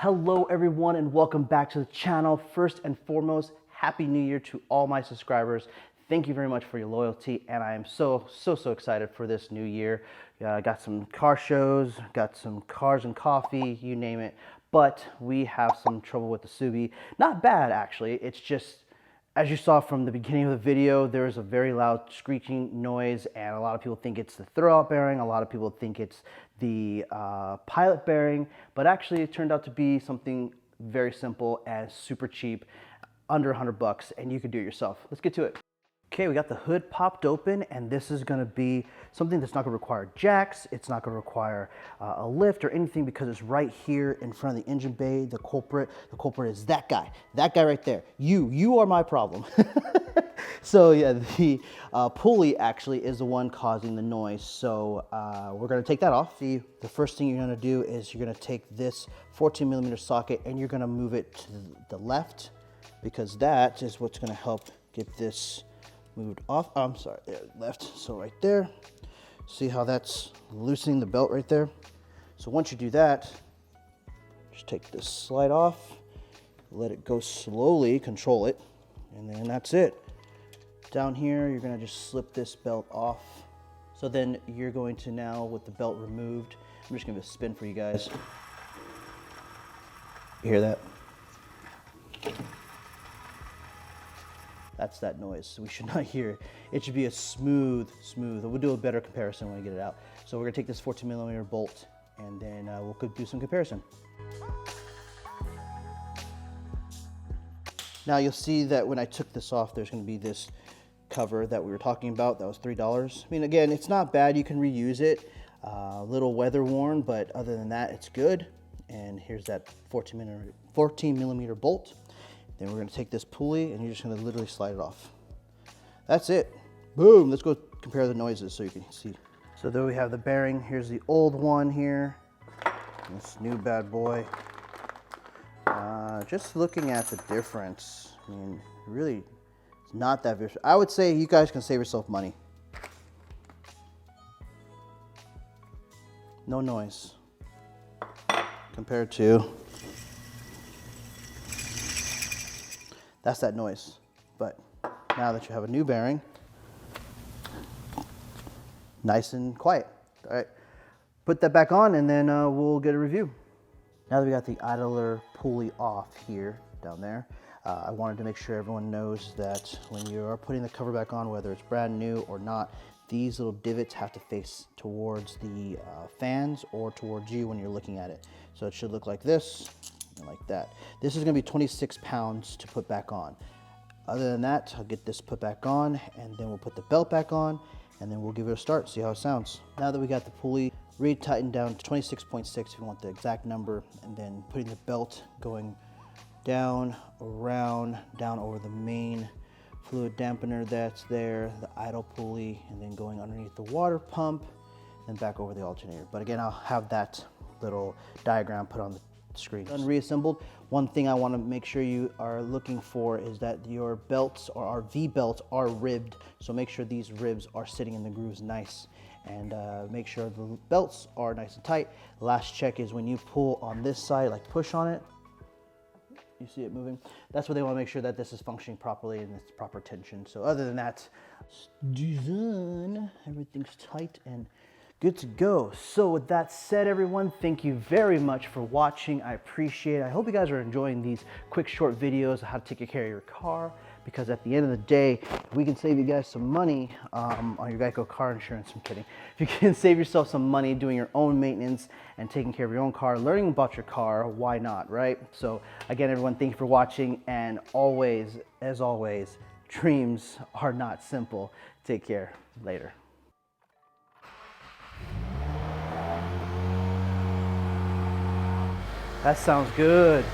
Hello everyone and welcome back to the channel. First and foremost, Happy New Year to all my subscribers. Thank you very much for your loyalty and I am so excited for this new year. Got some car shows, got some cars and coffee, you name it. But we have some trouble with the Subie. Not bad actually, it's just, as you saw from the beginning of the video, there is a very loud screeching noise and a lot of people think it's the throwout bearing, a lot of people think it's the pilot bearing, but actually it turned out to be something very simple and super cheap, under 100 bucks, and you can do it yourself. Let's get to it. Okay, we got the hood popped open and this is gonna be something that's not gonna require jacks, it's not gonna require a lift or anything because it's right here in front of the engine bay. The culprit is that guy right there. You are my problem. So yeah, the pulley actually is the one causing the noise. So we're gonna take that off. The first thing you're gonna do is you're gonna take this 14mm socket and you're gonna move it to the left because that is what's gonna help get this moved off. Oh, I'm sorry, there, left. So right there, see how that's loosening the belt right there? So once you do that, just take this slide off, let it go slowly, control it, and then that's it. Down here, you're gonna just slip this belt off. So then you're going to now, with the belt removed, I'm just gonna give it a spin for you guys. You hear that? That's that noise, so we should not hear it. It should be a smooth. We'll do a better comparison when we get it out. So we're gonna take this 14mm bolt and then we'll do some comparison. Now you'll see that when I took this off, there's gonna be this cover that we were talking about. That was $3. I mean, again, it's not bad. You can reuse it. A little weather worn, but other than that, it's good. And here's that 14mm bolt. Then we're gonna take this pulley and you're just gonna literally slide it off. That's it. Boom, let's go compare the noises so you can see. So there we have the bearing. Here's the old one here. This new bad boy. Just looking at the difference, I mean, really, it's not that vicious. I would say you guys can save yourself money. No noise compared to, that's that noise. But now that you have a new bearing, nice and quiet. All right, put that back on and then we'll get a review. Now that we got the idler pulley off here, down there, I wanted to make sure everyone knows that when you are putting the cover back on, whether it's brand new or not, these little divots have to face towards the fans or towards you when you're looking at it. So it should look like this and like that. This is gonna be 26 pounds to put back on. Other than that, I'll get this put back on and then we'll put the belt back on and then we'll give it a start, see how it sounds. Now that we got the pulley re-tightened down to 26.6 if you want the exact number, and then putting the belt going down, around, down over the main fluid dampener that's there, the idle pulley, and then going underneath the water pump, and back over the alternator. But again, I'll have that little diagram put on the screen. Done reassembled. One thing I want to make sure you are looking for is that your belts or our V belts are ribbed. So make sure these ribs are sitting in the grooves nice and make sure the belts are nice and tight. Last check is when you pull on this side, like push on it, you see it moving. That's what they want to make sure that this is functioning properly and it's proper tension. So other than that, everything's tight and good to go. So with that said, everyone, thank you very much for watching. I appreciate it. I hope you guys are enjoying these quick short videos of how to take care of your car, because at the end of the day, we can save you guys some money on your Geico car insurance. I'm kidding. If you can save yourself some money doing your own maintenance and taking care of your own car, learning about your car, why not, right? So again, everyone, thank you for watching, and always, as always, dreams are not simple. Take care. Later. That sounds good.